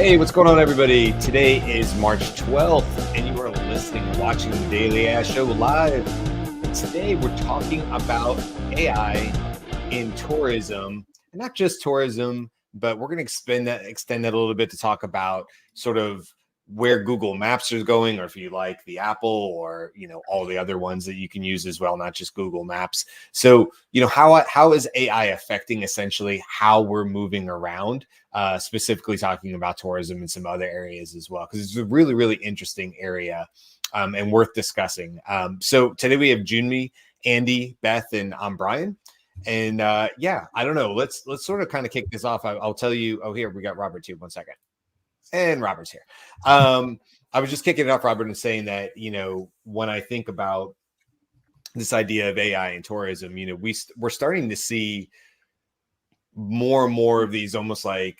Hey, what's going on, everybody? Today is March 12th, and you are listening and watching the Daily AI Show live. And today we're talking about AI in tourism, and not just tourism, but we're going to extend that a little bit to talk about sort of where Google Maps is going, or if you like the Apple, or all the other ones that you can use as well, not just Google Maps. So how is AI affecting essentially how we're moving around, specifically talking about tourism and some other areas as well, because it's a really, really interesting area and worth discussing. So today we have Junmi, Andy, Beth, and I'm Brian. And yeah, I don't know. Let's sort of kind of kick this off. I'll tell you. Oh, here we got Robert too. 1 second. And Robert's here. I was just kicking it off, Robert, and saying that, when I think about this idea of AI and tourism, we're starting to see more and more of these almost like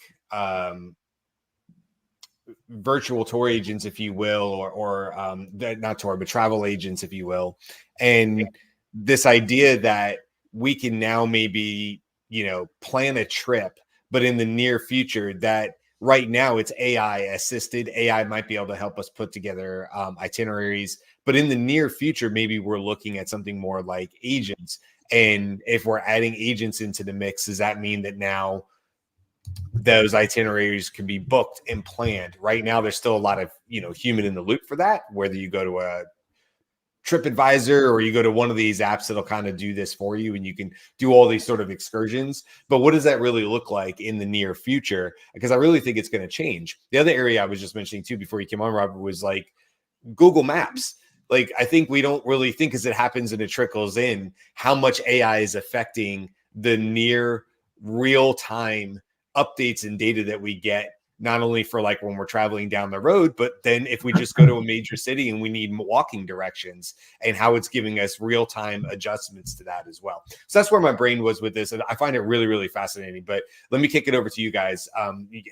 virtual tour agents, if you will, or not tour, but travel agents, if you will. And this idea that we can now maybe, plan a trip, but in the near future that right now it's AI assisted. AI might be able to help us put together itineraries, but in the near future, maybe we're looking at something more like agents. And if we're adding agents into the mix, does that mean that now those itineraries can be booked and planned? Right now, there's still a lot of, human in the loop for that, whether you go to a TripAdvisor or you go to one of these apps that'll kind of do this for you, and you can do all these sort of excursions. But what does that really look like in the near future? Because I really think it's going to change. The other area I was just mentioning too before you came on, Robert, was like Google Maps. Like, I think we don't really think, as it happens and it trickles in, how much AI is affecting the near real time updates and data that we get, not only for like when we're traveling down the road, but then if we just go to a major city and we need walking directions, and how it's giving us real-time adjustments to that as well. So that's where my brain was with this. And I find it really, really fascinating. But let me kick it over to you guys.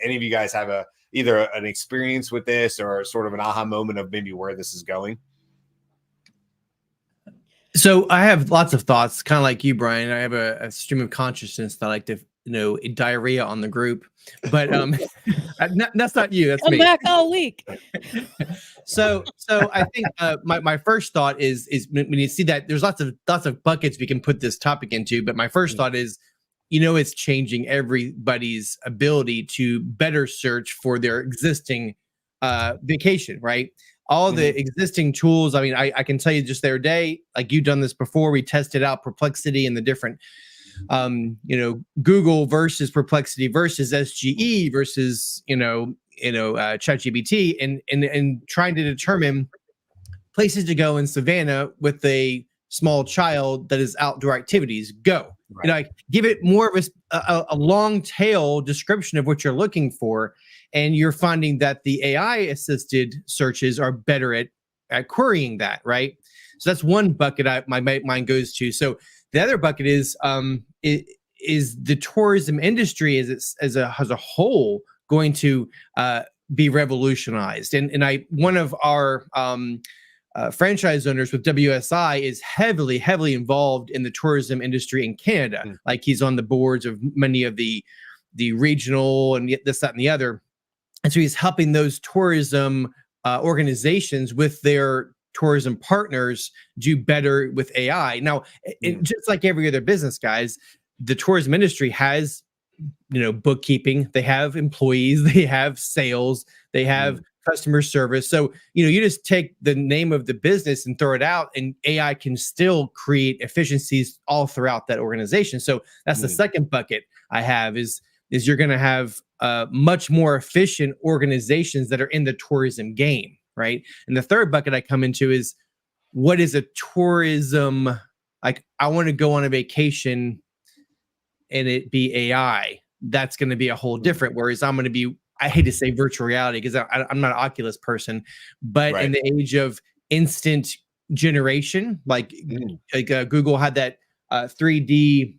Any of you guys have either an experience with this or sort of an aha moment of maybe where this is going? So I have lots of thoughts, kind of like you, Brian. I have a stream of consciousness that I like to, diarrhea on the group, but that's not you. That's I'm me. back all week. So I think my first thought is when you see that there's lots of buckets we can put this topic into, but my first thought is, it's changing everybody's ability to better search for their existing vacation, right? All the existing tools. I mean, I can tell you just the other day, like you've done this before, we tested out Perplexity and the different, Google versus Perplexity versus SGE versus, ChatGPT, and trying to determine places to go in Savannah with a small child that is outdoor activities. Go, Right. Give it more of a long tail description of what you're looking for. And you're finding that the AI assisted searches are better at querying that, right? So that's one bucket my mind goes to. So the other bucket is the tourism industry as a whole going to be revolutionized. And one of our franchise owners with WSI is heavily involved in the tourism industry in Canada. Like, he's on the boards of many of the regional and this, that, and the other. And so he's helping those tourism organizations with their tourism partners do better with AI. Now, just like every other business, guys, the tourism industry has, bookkeeping, they have employees, they have sales, they have customer service. So, you just take the name of the business and throw it out, and AI can still create efficiencies all throughout that organization. So that's the second bucket I have is you're going to have much more efficient organizations that are in the tourism game, right? And the third bucket I come into is, what is a tourism? Like, I want to go on a vacation and it be AI. That's going to be a whole different, whereas I'm going to be, I hate to say virtual reality because I'm not an Oculus person, but in the age of instant generation, like Google had that 3D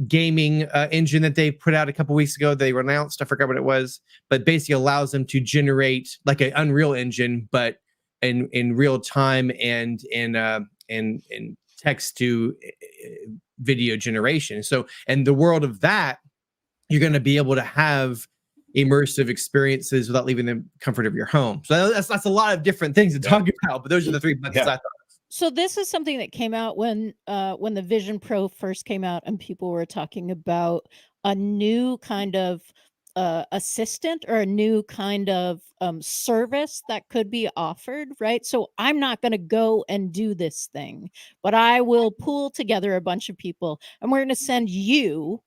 gaming engine that they put out a couple weeks ago. They announced, I forgot what it was, but basically allows them to generate like an Unreal Engine, but in real time and in text to video generation. So in the world of that, you're going to be able to have immersive experiences without leaving the comfort of your home. So that's a lot of different things to talk about, but those are the three buckets I thought. So this is something that came out when the Vision Pro first came out, and people were talking about a new kind of assistant or a new kind of service that could be offered, right? So I'm not going to go and do this thing, but I will pool together a bunch of people, and we're going to send you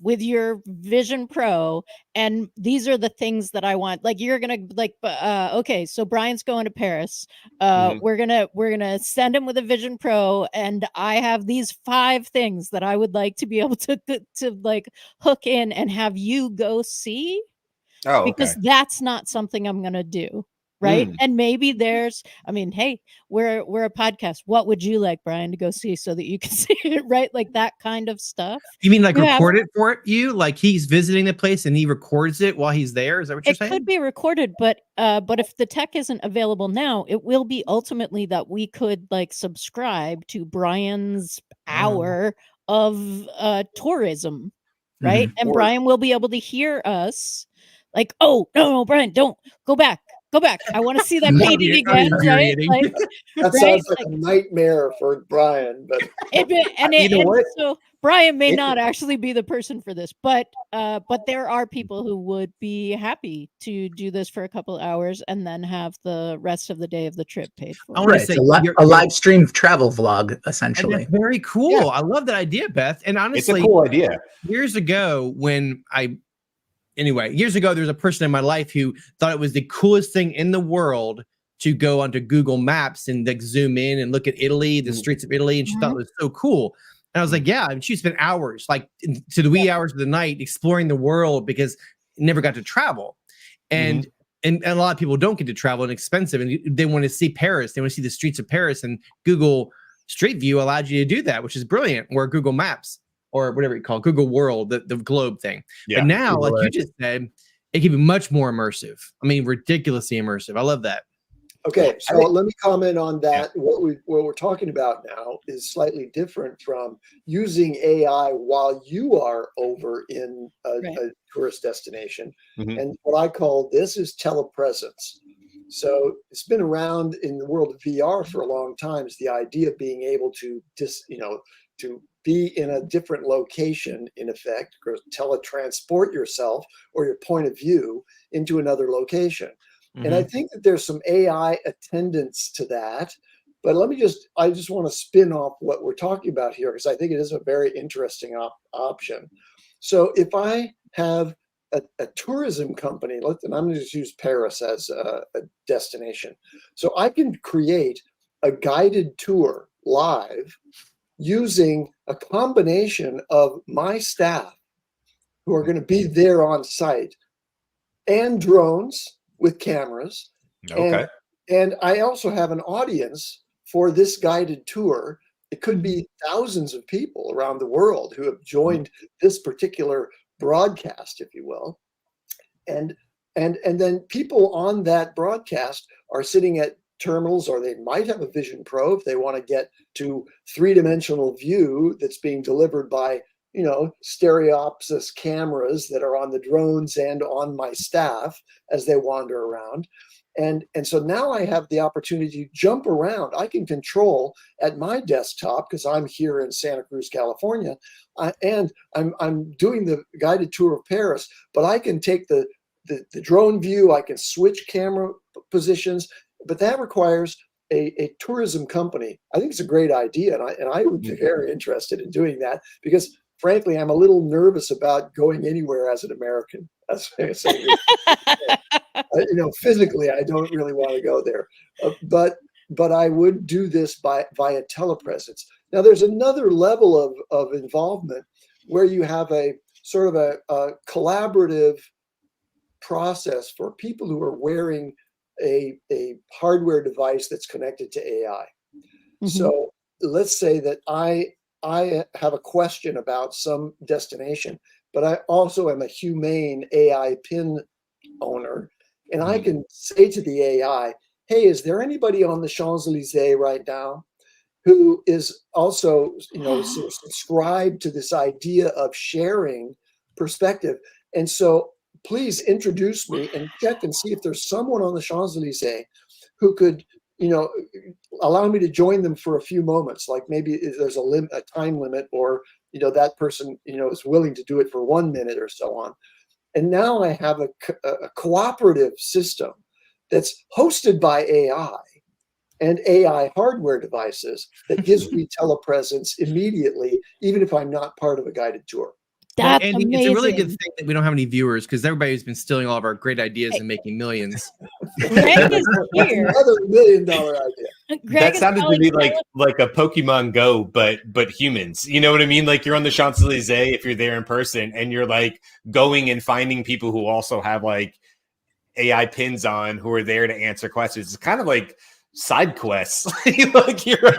with your Vision Pro, and these are the things that I want. Like, you're gonna like, okay, so Brian's going to Paris. We're gonna send him with a Vision Pro, and I have these 5 things that I would like to be able to like hook in and have you go see. Oh, okay. Because that's not something I'm gonna do. Right. And maybe there's, I mean, hey, we're a podcast. What would you like, Brian, to go see so that you can see it? Right. Like that kind of stuff. You mean like record it for you? Like he's visiting the place and he records it while he's there? Is that what you're saying? It could be recorded, but if the tech isn't available now, it will be ultimately that we could like subscribe to Brian's hour of tourism. Right. And Brian will be able to hear us like, oh, no, Brian, don't go back. Go back. I want to see that painting again. Right? Like, that sounds like a nightmare for Brian. But so Brian may not actually be the person for this, but there are people who would be happy to do this for a couple hours and then have the rest of the day of the trip paid for. Right, a live stream travel vlog, essentially. Very cool. Yeah. I love that idea, Beth. And honestly, it's a cool idea. Years ago, there's a person in my life who thought it was the coolest thing in the world to go onto Google Maps and like zoom in and look at Italy, the streets of Italy. And she thought it was so cool. And I was like, yeah. And she spent hours, like to the wee hours of the night, exploring the world because never got to travel. And a lot of people don't get to travel, and expensive. And they want to see Paris. They want to see the streets of Paris. And Google Street View allowed you to do that, which is brilliant. Or Google Maps, or whatever you call it, Google World, the globe thing. Yeah, but now, like you just said, it can be much more immersive. I mean, ridiculously immersive. I love that. Okay, so let me comment on that. What we're talking about now is slightly different from using AI while you are over in a tourist destination. And what I call this is telepresence. So it's been around in the world of VR for a long time. Is the idea of being able to to be in a different location, in effect, or teletransport yourself or your point of view into another location. And I think that there's some AI attendance to that. But I just want to spin off what we're talking about here, because I think it is a very interesting option. So if I have a tourism company, and I'm going to just use Paris as a destination. So I can create a guided tour live using a combination of my staff who are going to be there on site and drones with cameras. Okay. And I also have an audience for this guided tour. It could be thousands of people around the world who have joined this particular broadcast, if you will. And then people on that broadcast are sitting at terminals, or they might have a Vision Pro if they want to get to 3-dimensional view that's being delivered by, stereopsis cameras that are on the drones and on my staff as they wander around. And so now I have the opportunity to jump around. I can control at my desktop, because I'm here in Santa Cruz, California, and I'm doing the guided tour of Paris, but I can take the drone view, I can switch camera positions, but that requires a tourism company. I think it's a great idea, and I would be very interested in doing that, because frankly, I'm a little nervous about going anywhere as an American. That's what I say. Physically, I don't really want to go there, but I would do this via telepresence. Now, there's another level of involvement where you have a sort of a collaborative process for people who are wearing a hardware device that's connected to AI. So let's say that I have a question about some destination, but I also am a humane AI pin owner. And I can say to the AI, hey, is there anybody on the Champs-Elysees right now who is also, subscribed to this idea of sharing perspective? And so please introduce me and check and see if there's someone on the Champs-Elysees who could, allow me to join them for a few moments. Like maybe there's a time limit, or, that person, is willing to do it for 1 minute or so on. And now I have a cooperative system that's hosted by AI and AI hardware devices that gives me telepresence immediately, even if I'm not part of a guided tour. That's Andy, amazing. it's a really good thing that we don't have any viewers, because everybody's been stealing all of our great ideas and making millions. Greg is here. Another $1 million idea. Greg That is sounded to probably me like a Pokemon Go, but humans. You know what I mean? Like you're on the Champs-Elysees if you're there in person, and you're like going and finding people who also have like AI pins on, who are there to answer questions. It's kind of like side quests. Like you're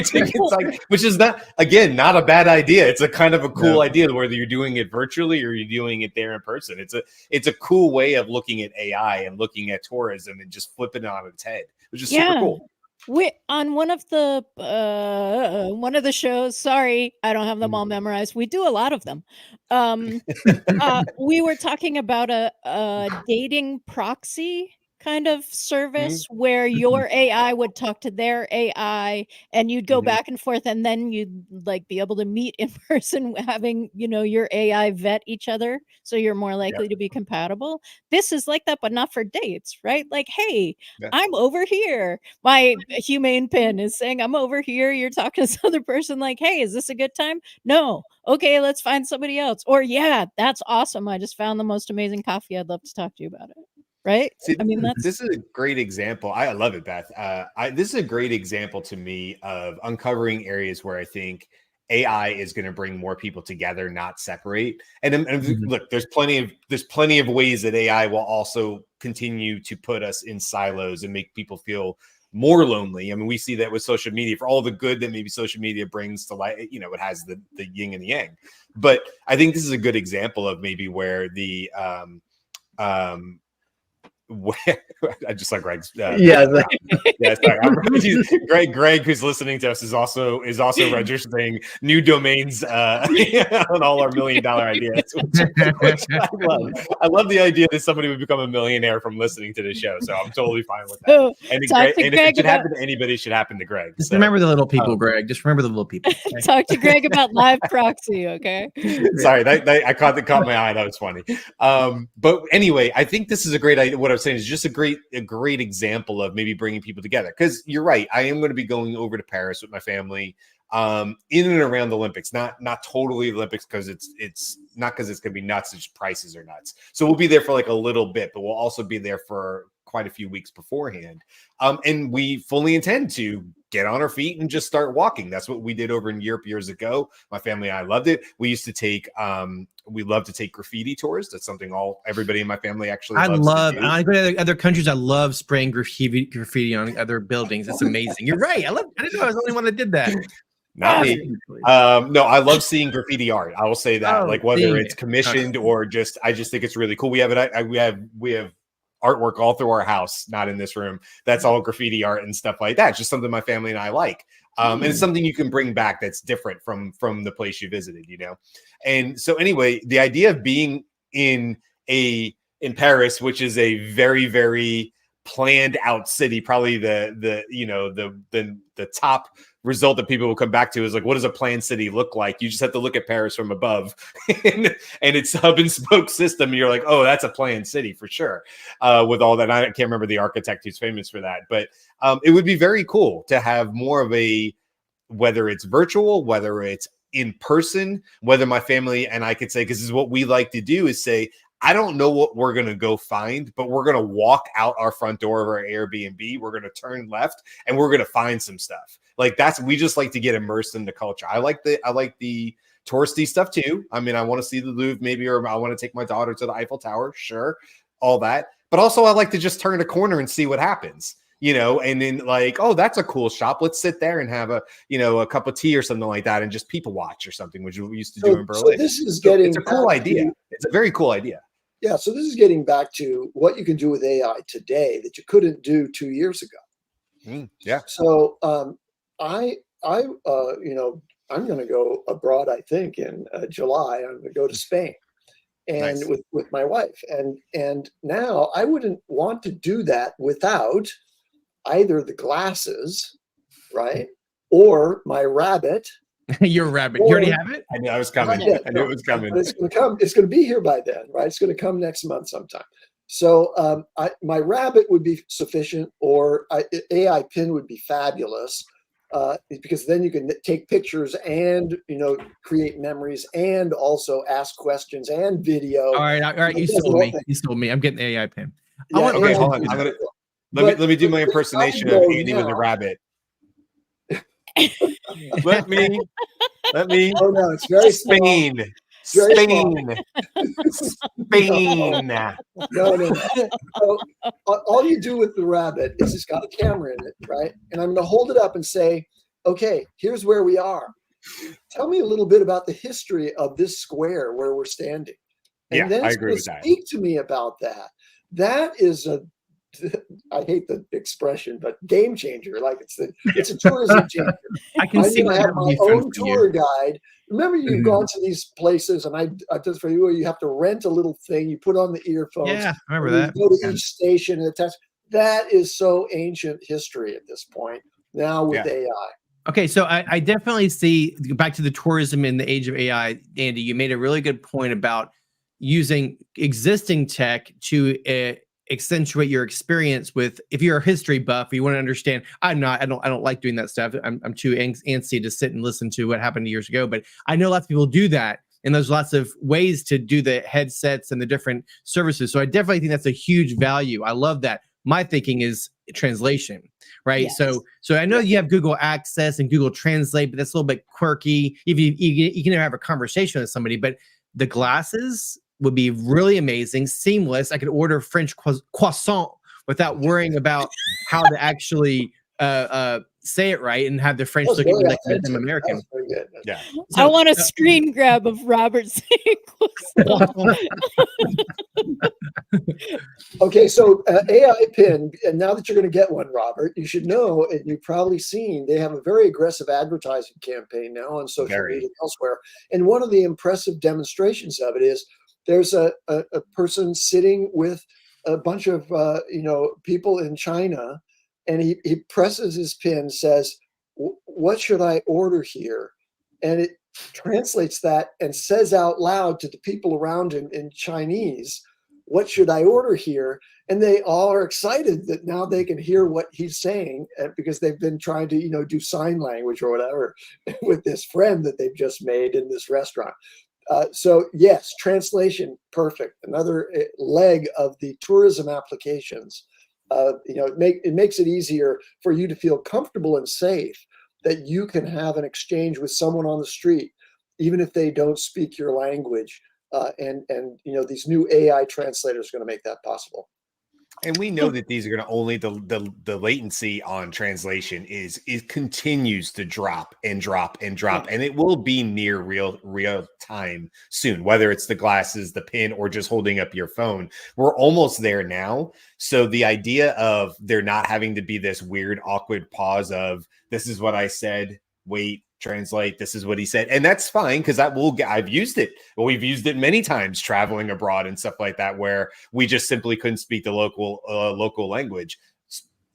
taking side, which is not a bad idea. It's a kind of a cool idea, whether you're doing it virtually or you're doing it there in person. It's a cool way of looking at AI and looking at tourism and just flipping it on its head, which is super cool. We on one of the shows, sorry, I don't have them all memorized. We do a lot of them. We were talking about a dating proxy kind of service where your AI would talk to their AI and you'd go back and forth, and then you'd like be able to meet in person, having your AI vet each other, so you're more likely to be compatible. This is like that, but not for dates, right? Like, hey, I'm over here. My humane pin is saying I'm over here. You're talking to this other person, like, hey, is this a good time? No. Okay, let's find somebody else. Or yeah, that's awesome. I just found the most amazing coffee. I'd love to talk to you about it. Right? See, I mean, this is a great example. I love it, Beth. This is a great example to me of uncovering areas where I think AI is going to bring more people together, not separate. And look, there's plenty of ways that AI will also continue to put us in silos and make people feel more lonely. I mean, we see that with social media, for all the good that maybe social media brings to light. It has the yin and the yang. But I think this is a good example of maybe where the I just like Greg's. Yeah, sorry. Greg, who's listening to us, is also registering new domains on all our $1 million ideas. Which I love the idea that somebody would become a millionaire from listening to the show. So I'm totally fine with that. And if it should happen to anybody, it should happen to Greg. Just remember the little people, Greg. Just remember the little people. Okay? Talk to Greg about live proxy, okay? Sorry, I caught my eye. That was funny. But anyway, I think this is a great idea. What I'm saying is just a great example of maybe bringing people together, because you're right, I am going to be going over to Paris with my family in and around the Olympics, not totally the Olympics, because it's not because it's going to be nuts, it's just prices are nuts. So we'll be there for like a little bit, but we'll also be there for quite a few weeks beforehand, and we fully intend to get on our feet and just start walking. That's what we did over in Europe years ago. My family and I loved it. We used to take we love to take graffiti tours. That's something everybody in my family actually loves to do. I go to other countries. I love spraying graffiti on other buildings. It's amazing. You're right. I didn't know I was the only one that did that. Not me. No, I love seeing graffiti art. I will say that, like whether it's commissioned or just, I just think it's really cool. We have artwork all through our house, not in this room. That's all graffiti art and stuff like that. It's just something my family and I like. And it's something you can bring back that's different from the place you visited, And so anyway, the idea of being in Paris, which is a very, very planned out city, probably the top result that people will come back to is like, what does a planned city look like? You just have to look at Paris from above and its hub and spoke system. And you're like, oh, that's a planned city for sure. With all that, I can't remember the architect who's famous for that, but it would be very cool to have more of whether it's virtual, whether it's in person, whether my family and I could say, because this is what we like to do, is say, I don't know what we're going to go find, but we're going to walk out our front door of our Airbnb. We're going to turn left and we're going to find some stuff. Like we just like to get immersed in the culture. I like the touristy stuff too. I mean, I want to see the Louvre maybe, or I want to take my daughter to the Eiffel Tower. Sure. All that. But also I like to just turn a corner and see what happens, and then like, oh, that's a cool shop. Let's sit there and have a cup of tea or something like that and just people watch or something, which we used to do in Berlin. So this is getting it's a cool idea. It's a very cool idea. Yeah, so this is getting back to what you can do with AI today that you couldn't do 2 years ago. Yeah. So I'm going to go abroad. I think in July I'm going to go to Spain, and Nice. with my wife. And now I wouldn't want to do that without either the glasses, right? Or my rabbit. You're a rabbit. You already Or- have it? I knew I was coming. Not yet, I knew no. it was coming. But it's going to come. It's going to be here by then, right? It's going to come next month sometime. So my rabbit would be sufficient, or AI pin would be fabulous, because then you can take pictures and create memories and also ask questions and video. All right. You sold me. You sold me. I'm getting the AI pin. Yeah, Okay, AI hold on. pin. Let me do my impersonation of Andy with a rabbit. let me. Oh no, it's very small. Spain. Very Spain. Spain. No. So, all you do with the rabbit is it's got a camera in it, right? And I'm going to hold it up and say, okay, here's where we are. Tell me a little bit about the history of this square where we're standing. And Yeah, then I it's agree gonna with that. speak to me about that. That is I hate the expression, but game changer. Like it's a tourism changer. I can see I'm why gonna that have would my be fun own for tour you. guide. Remember, you've Mhm. gone to these places, and I just for you, where you have to rent a little thing. You put on the earphones. Yeah, I remember and that. you go to Yeah. each station and attach. That is so ancient history at this point. Now with Yeah. AI. Okay, so I definitely see, back to the tourism in the age of AI, Andy, you made a really good point about using existing tech to accentuate your experience with, if you're a history buff, you want to understand. I don't like doing that stuff. I'm too antsy to sit and listen to what happened years ago, but I know lots of people do that. And there's lots of ways to do the headsets and the different services. So I definitely think that's a huge value. I love that. My thinking is translation, right? Yes. So I know you have Google Access and Google Translate, but that's a little bit quirky. If you can have a conversation with somebody, but the glasses would be really amazing, seamless. I could order French croissant without worrying about how to actually say it right and have the French look at me like I'm American. That's very good. Yeah. I want a screen grab of Robert saying Okay, so AI pin, and now that you're going to get one, Robert, you should know, and you've probably seen, they have a very aggressive advertising campaign now on social media and elsewhere. And one of the impressive demonstrations of it is there's a person sitting with a bunch of people in China, and he presses his pin, says, "What should I order here?" And it translates that and says out loud to the people around him in Chinese, "What should I order here?" And they all are excited that now they can hear what he's saying, because they've been trying to, do sign language or whatever with this friend that they've just made in this restaurant. So yes, translation, perfect. Another leg of the tourism applications. It makes it easier for you to feel comfortable and safe that you can have an exchange with someone on the street, even if they don't speak your language. And these new AI translators are going to make that possible. And we know that these are going to only the latency on translation it continues to drop and drop and drop, and it will be near real time soon, whether it's the glasses, the pin, or just holding up your phone. We're almost there now. So the idea of there not having to be this weird, awkward pause of this is what I said, wait, translate, this is what he said, and that's fine, because I've used it. Well, we've used it many times traveling abroad and stuff like that, where we just simply couldn't speak the local language.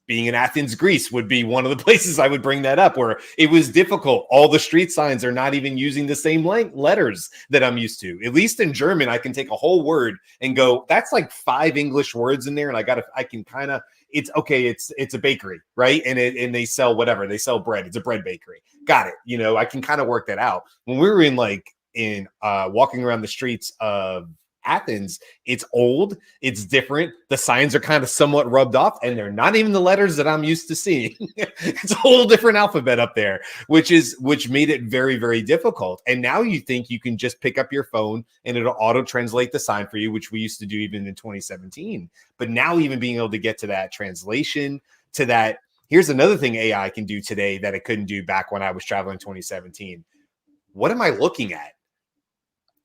Being in Athens, Greece would be one of the places I would bring that up, where it was difficult. All the street signs are not even using the same letters that I'm used to. At least in German, I can take a whole word and go, that's like 5 English words in there, and I can kind of, it's okay. It's a bakery, right? And they sell whatever. They sell bread. It's a bread bakery. Got it. I can kind of work that out. When we were in walking around the streets of Athens, it's old, it's different. The signs are kind of somewhat rubbed off, and they're not even the letters that I'm used to seeing. It's a whole different alphabet up there, which made it very, very difficult. And now you think you can just pick up your phone and it'll auto translate the sign for you, which we used to do even in 2017. But now even being able to get to that translation, to that, here's another thing AI can do today that it couldn't do back when I was traveling in 2017. What am I looking at?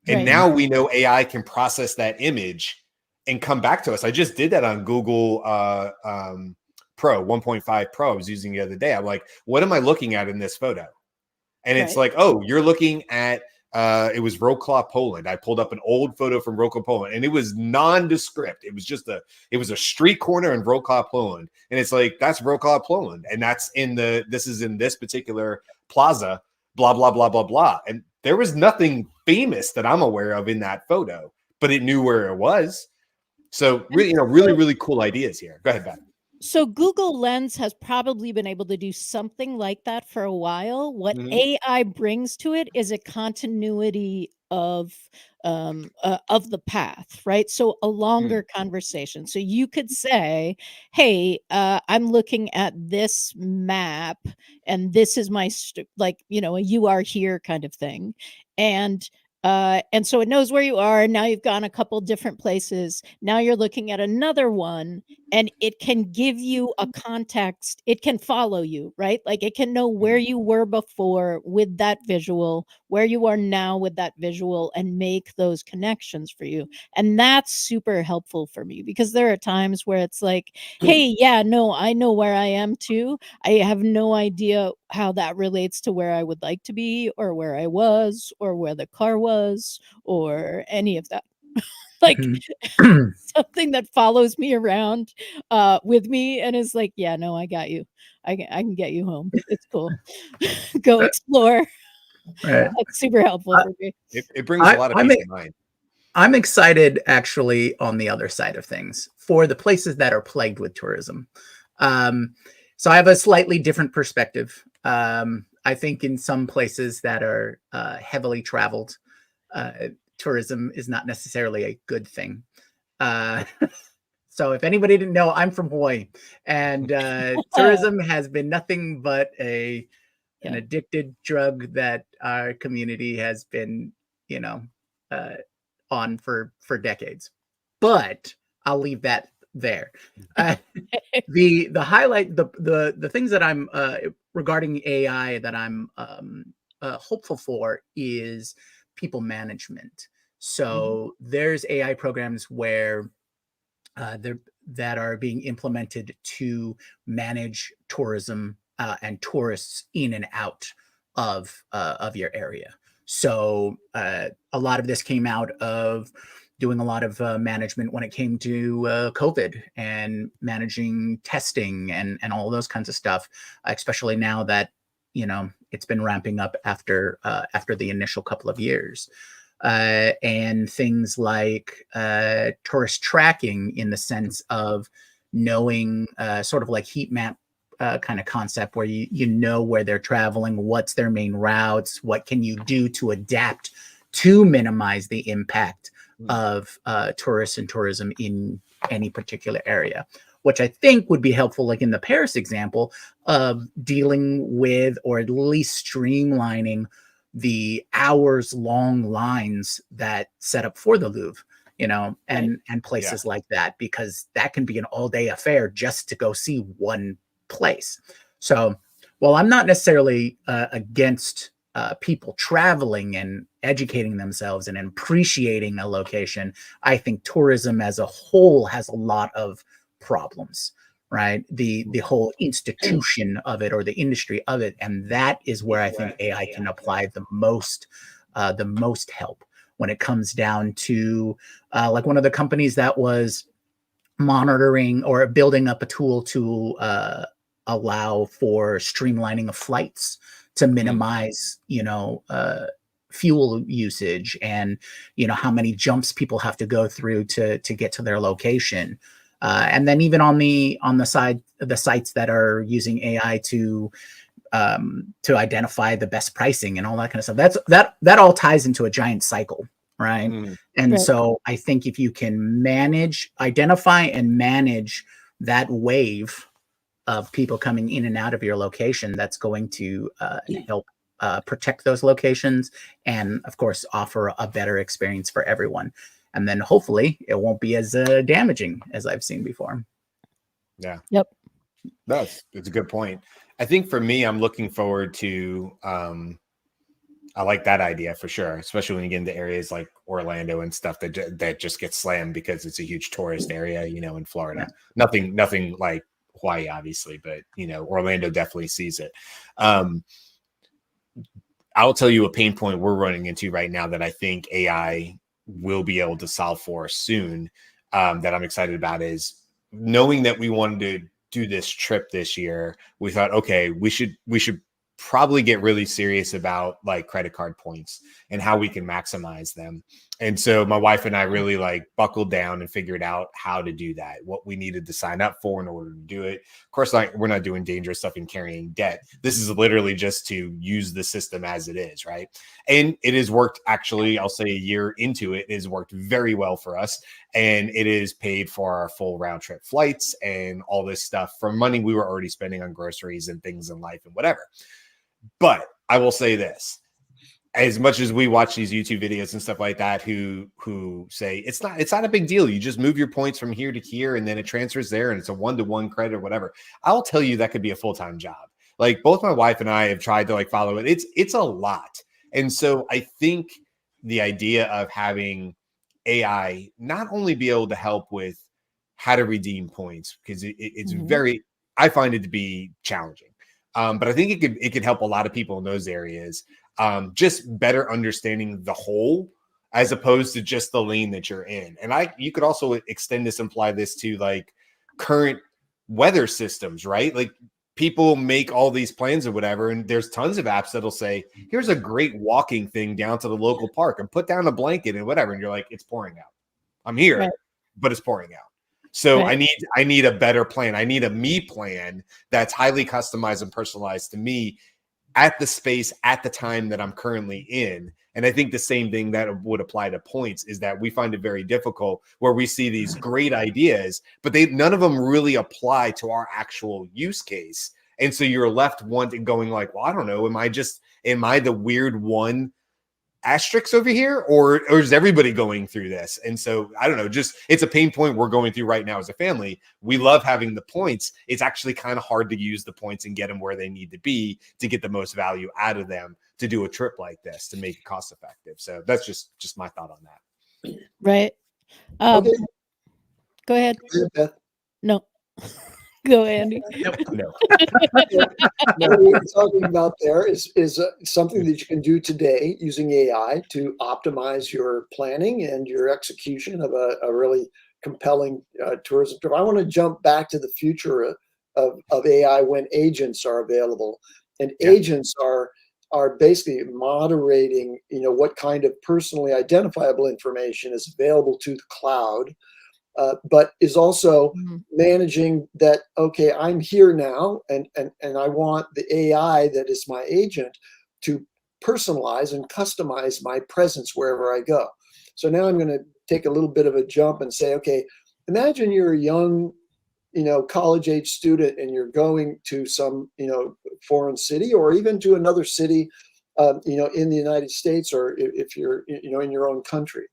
And now we know AI can process that image and come back to us. I just did that on Google Pro 1.5 Pro. I was using the other day. I'm like, what am I looking at in this photo? And it's like, oh, you're looking at It was Wrocław, Poland. I pulled up an old photo from Wrocław, Poland, and it was nondescript. It was just it was a street corner in Wrocław, Poland, and it's like, that's Wrocław, Poland, and that's this is in this particular plaza, blah blah blah blah blah. And there was nothing famous that I'm aware of in that photo, but it knew where it was. So really, really cool ideas here. Go ahead, Beth. So Google Lens has probably been able to do something like that for a while. What AI brings to it is a continuity of the path, right? So a longer conversation. So you could say, hey, I'm looking at this map and this is my a you are here kind of thing. And so it knows where you are. Now you've gone a couple different places. Now you're looking at another one, and it can give you a context. It can follow you, right? Like it can know where you were before with that visual, where you are now with that visual, and make those connections for you. And that's super helpful for me, because there are times where it's like, hey, yeah, no, I know where I am too. I have no idea how that relates to where I would like to be, or where I was, or where the car was, or any of that. Like something that follows me around with me and is like, yeah, no, I got you. I can get you home. It's cool. Go explore. Right. That's super helpful for me. It brings a lot of peace of mind. I'm excited actually on the other side of things for the places that are plagued with tourism. So I have a slightly different perspective. I think in some places that are heavily traveled, tourism is not necessarily a good thing. So if anybody didn't know, I'm from Hawaii, and tourism has been nothing but an addicted drug that our community has been, on for decades. But I'll leave that there. The highlight, the things that I'm regarding AI that I'm hopeful for is people management. So there's AI programs where that are being implemented to manage tourism and tourists in and out of your area. So a lot of this came out of doing a lot of management when it came to COVID and managing testing and all those kinds of stuff, especially now that, it's been ramping up after the initial couple of years. And things like tourist tracking, in the sense of knowing sort of like heat map kind of concept, where you know where they're traveling, what's their main routes, what can you do to adapt to minimize the impact of tourists and tourism in any particular area, which I think would be helpful, like in the Paris example, of dealing with, or at least streamlining, the hours-long lines that set up for the Louvre, and places like that, because that can be an all-day affair just to go see one place. So while I'm not necessarily against people traveling and educating themselves and appreciating a location, I think tourism as a whole has a lot of problems, right? The whole institution of it, or the industry of it, and that is where I think AI can apply the most help, when it comes down to like one of the companies that was monitoring or building up a tool to allow for streamlining of flights to minimize, fuel usage, and how many jumps people have to go through to get to their location. And then even on the side of the sites that are using AI to identify the best pricing and all that kind of stuff, that all ties into a giant cycle, right? And so I think if you can identify and manage that wave of people coming in and out of your location, that's going to help protect those locations, and of course offer a better experience for everyone. And then hopefully it won't be as damaging as I've seen before. Yeah. Yep. It's a good point. I think for me, I'm looking forward to, I like that idea for sure, especially when you get into areas like Orlando and stuff that just gets slammed because it's a huge tourist area, in Florida. Nothing like Hawaii, obviously, but Orlando definitely sees it. I'll tell you a pain point we're running into right now that I think AI will be able to solve for us soon. That I'm excited about is knowing that we wanted to do this trip this year. We thought, okay, we should probably get really serious about like credit card points and how we can maximize them. And so my wife and I really like buckled down and figured out how to do that, what we needed to sign up for in order to do it. Of course, like we're not doing dangerous stuff and carrying debt. This is literally just to use the system as it is, right? And it has worked actually, I'll say a year into it, it has worked very well for us. And it is paid for our full round trip flights and all this stuff from money we were already spending on groceries and things in life and whatever. But I will say this, as much as we watch these YouTube videos and stuff like that, who say it's not a big deal. You just move your points from here to here and then it transfers there and it's a 1-to-1 credit or whatever. I'll tell you that could be a full-time job. Like both my wife and I have tried to like follow it. It's a lot. And so I think the idea of having AI not only be able to help with how to redeem points, because it's very, I find it to be challenging. But I think it could help a lot of people in those areas. Just better understanding the whole as opposed to just the lane that you're in. And you could also extend this, apply this to like current weather systems, right? Like people make all these plans or whatever, and there's tons of apps that'll say, here's a great walking thing down to the local park and put down a blanket and whatever. And you're like, it's pouring out. I'm here, but it's pouring out. So I need a better plan. I need a me plan that's highly customized and personalized to me at the space at the time that I'm currently in. And I think the same thing that would apply to points is that we find it very difficult where we see these great ideas, but none of them really apply to our actual use case. And so you're left wanting going like, well, I don't know. Am I the weird one asterisk over here, or is everybody going through this? And so I don't know, just it's a pain point we're going through right now as a family. We love having the points. It's actually kind of hard to use the points and get them where they need to be to get the most value out of them to do a trip like this to make it cost effective. So that's just my thought on that. Right. Okay. Go ahead. Beth. No. Go, Andy. No. What we're talking about there is something that you can do today using AI to optimize your planning and your execution of a really compelling tourism trip. I want to jump back to the future of AI when agents are available, and agents are basically moderating, what kind of personally identifiable information is available to the cloud. But is also managing that, okay, I'm here now and I want the AI that is my agent to personalize and customize my presence wherever I go. So now I'm going to take a little bit of a jump and say, okay, imagine you're a young, college age student and you're going to some, foreign city or even to another city, in the United States, or if you're, in your own country,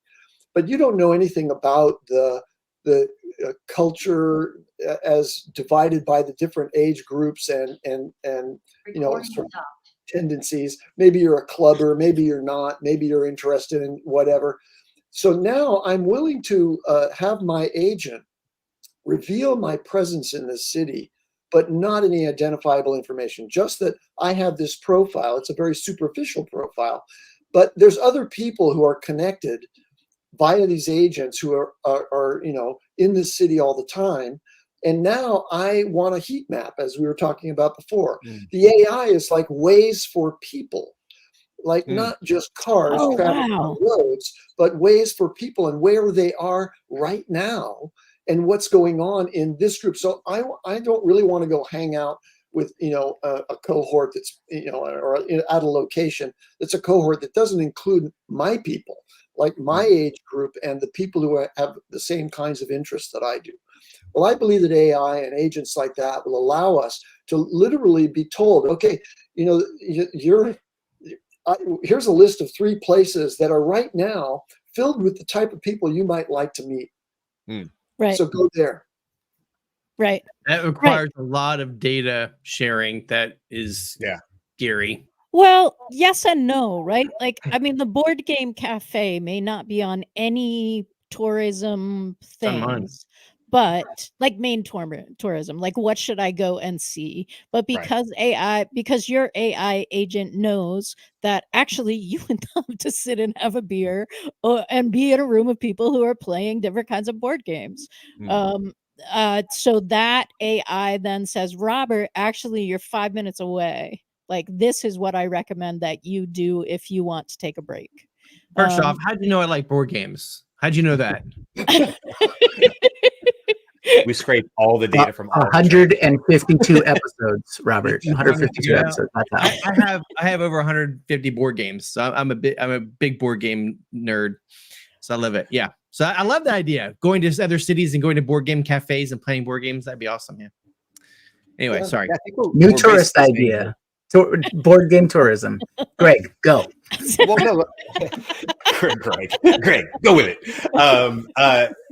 but you don't know anything about the culture as divided by the different age groups and sort of tendencies. Maybe you're a clubber, maybe you're not, maybe you're interested in whatever. So now I'm willing to have my agent reveal my presence in the city, but not any identifiable information, just that I have this profile. It's a very superficial profile, but there's other people who are connected via these agents who are in the city all the time. And now I want a heat map, as we were talking about before. The AI is like ways for people, like not just cars traveling on roads, but ways for people and where they are right now and what's going on in this group. So I don't really want to go hang out with, a cohort that's, or at a location that's a cohort that doesn't include my people, like my age group and the people who have the same kinds of interests that I do. Well, I believe that AI and agents like that will allow us to literally be told, okay, here's a list of 3 places that are right now filled with the type of people you might like to meet. Right. So go there. Right. That requires a lot of data sharing that is scary. Well, yes and no, right? Like, I mean, the board game cafe may not be on any tourism things, but like main tourism, like what should I go and see? But because your AI agent knows that actually you would love to sit and have a beer and be in a room of people who are playing different kinds of board games. So that AI then says, Robert, actually you're 5 minutes away. Like, this is what I recommend that you do if you want to take a break. First off, how do you know I like board games? How'd you know that? We scrape all the data from 152 episodes, Robert. 152 episodes. That's how. I have over 150 board games. So I'm a big board game nerd. So I love it. Yeah. So I love the idea. Going to other cities and going to board game cafes and playing board games. That'd be awesome. Yeah. Anyway, sorry. New tourist idea. Board game tourism. Greg, go. Well, no, Greg, go with it.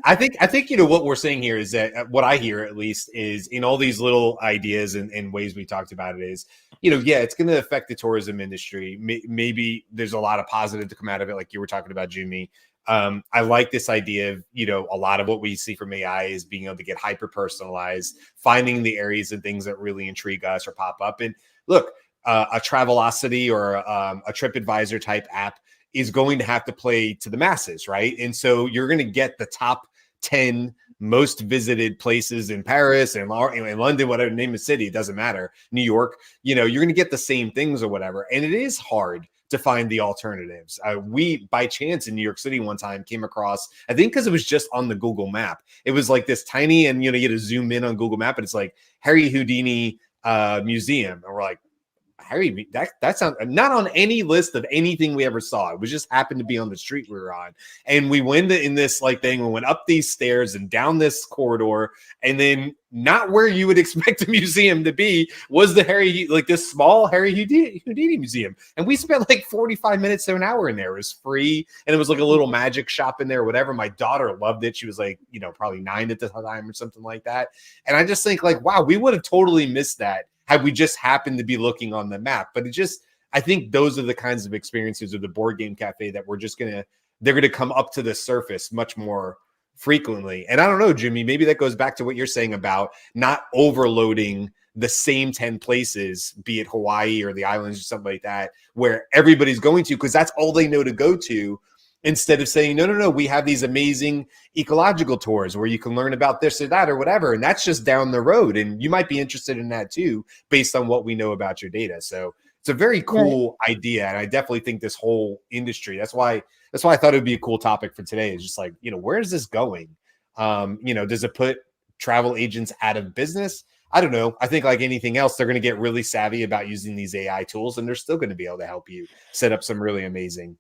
I think what we're saying here is that what I hear at least is in all these little ideas and ways we talked about it is, it's going to affect the tourism industry. Maybe there's a lot of positive to come out of it, like you were talking about, Jimmy. I like this idea of, a lot of what we see from AI is being able to get hyper personalized, finding the areas and things that really intrigue us or pop up. And look, a Travelocity or a TripAdvisor type app is going to have to play to the masses, right? And so you're going to get the top 10 most visited places in Paris and in London, whatever, name a city, it doesn't matter. New York, you're going to get the same things or whatever. And it is hard to find the alternatives. We, by chance in New York City one time, came across, I think because it was just on the Google map. It was like this tiny, and you get to zoom in on Google Map, and it's like Harry Houdini Museum. And we're like, Harry, that sounds not on any list of anything we ever saw. It was just happened to be on the street we were on. And we went in this thing. We went up these stairs and down this corridor. And then not where you would expect a museum to be was this small Harry Houdini museum. And we spent 45 minutes to an hour in there. It was free. And it was like a little magic shop in there, whatever. My daughter loved it. She was probably 9 at the time or something like that. And I just think wow, we would have totally missed that had we just happened to be looking on the map. But I think those are the kinds of experiences of the board game cafe that they're going to come up to the surface much more frequently. And I don't know, Jimmy, maybe that goes back to what you're saying about not overloading the same 10 places, be it Hawaii or the islands or something like that, where everybody's going to, because that's all they know to go to. Instead of saying, no, we have these amazing ecological tours where you can learn about this or that or whatever. And that's just down the road. And you might be interested in that too, based on what we know about your data. So it's a very cool idea. And I definitely think this whole industry, that's why I thought it would be a cool topic for today, is just where is this going? Does it put travel agents out of business? I don't know. I think like anything else, they're going to get really savvy about using these AI tools, and they're still going to be able to help you set up some really amazing,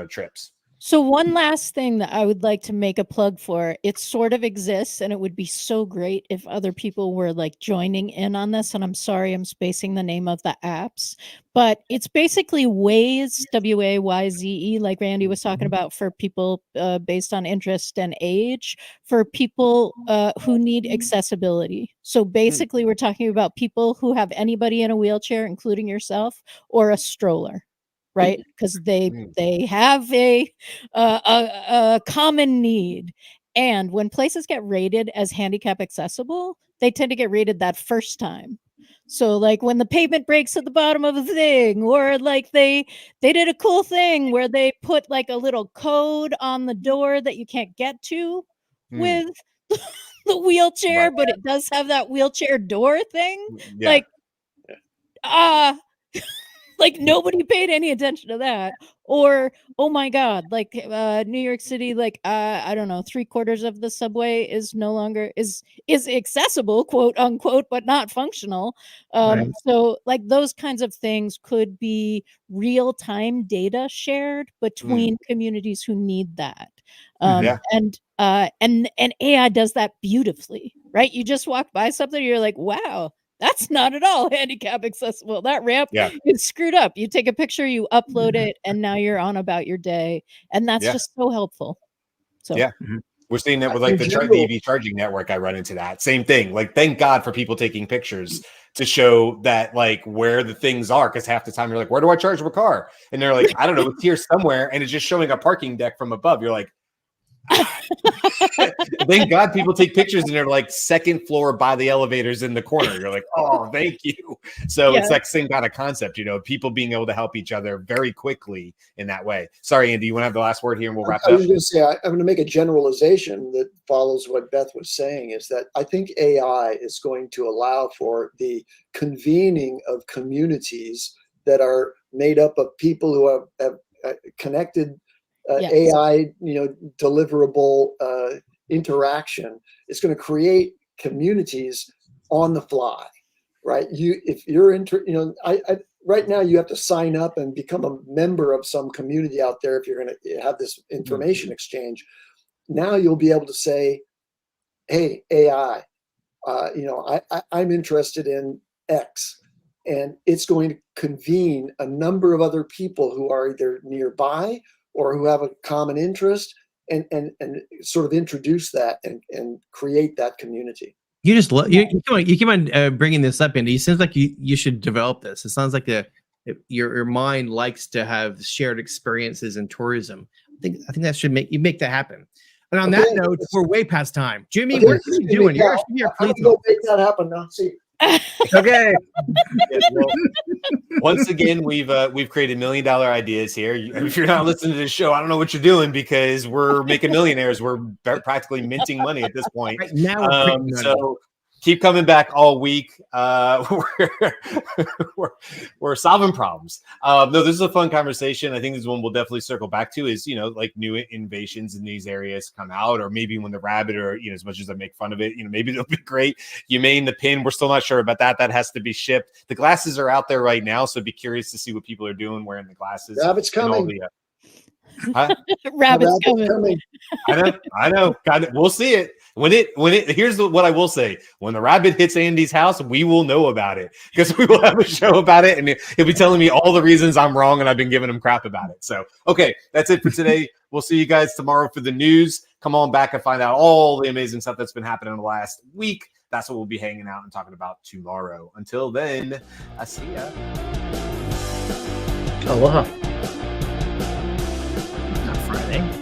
trips. So one last thing that I would like to make a plug for, it sort of exists, and it would be so great if other people were joining in on this. And I'm sorry, I'm spacing the name of the apps, but it's basically Wayze, Wayze, like Randy was talking about, for people based on interest and age, for people who need accessibility. So basically we're talking about people who have anybody in a wheelchair, including yourself, or a stroller. Right, because they have a common need, and when places get rated as handicap accessible, they tend to get rated that first time. So when the pavement breaks at the bottom of a thing, or they did a cool thing where they put a little code on the door that you can't get to with the wheelchair, but it does have that wheelchair door thing. Yeah. Nobody paid any attention to that. Or, oh my God, New York City, I don't know, 3/4 of the subway is no longer is accessible, quote unquote, but not functional. Right. So those kinds of things could be real-time data shared between communities who need that. And AI does that beautifully, right? You just walk by something, you're like, wow, that's not at all handicap accessible. That ramp is screwed up. You take a picture, you upload it, and now you're on about your day. And that's just so helpful. So we're seeing that with the EV charging network. I run into that same thing. Thank God for people taking pictures to show that where the things are, because half the time you're like, where do I charge my car? And they're like, I don't know, it's here somewhere, and it's just showing a parking deck from above. You're like, Thank God people take pictures and they're like second floor by the elevators in the corner. You're like, oh, thank you. So it's that same kind of concept, you know, people being able to help each other very quickly in that way. Sorry, Andy, you want to have the last word here and we'll wrap it up? I was going to say, I'm going to make a generalization that follows what Beth was saying, is that I think AI is going to allow for the convening of communities that are made up of people who have connected AI, deliverable interaction. It's going to create communities on the fly, right? If you're right now you have to sign up and become a member of some community out there if you're going to have this information exchange. Now you'll be able to say, hey, AI, I'm interested in X, and it's going to convene a number of other people who are either nearby or who have a common interest, and sort of introduce that and create that community. You just you keep on bringing this up, Andy. It seems like you should develop this. It sounds like your mind likes to have shared experiences in tourism. I think that should make that happen. And on that note, we're way past time. Jimmy, what are you doing? You're I'm gonna go make that happen now. See. Okay. Well, once again, we've created $1 million ideas here. If you're not listening to this show, I don't know what you're doing, because we're making millionaires. We're practically minting money at this point. Right now, so keep coming back all week. We're solving problems. No, this is a fun conversation. I think this one we'll definitely circle back to is, like new innovations in these areas come out, or maybe when the rabbit, or, as much as I make fun of it, maybe it'll be great. You made the pin. We're still not sure about that. That has to be shipped. The glasses are out there right now. So be curious to see what people are doing wearing the glasses. Rabbit's coming. Rabbit's coming. I know. God, we'll see it. Here's what I will say. When the rabbit hits Andy's house, we will know about it, because we will have a show about it, and he'll be telling me all the reasons I'm wrong and I've been giving him crap about it. So, okay, that's it for today. We'll see you guys tomorrow for the news. Come on back and find out all the amazing stuff that's been happening in the last week. That's what we'll be hanging out and talking about tomorrow. Until then, I see ya. Aloha. Friday.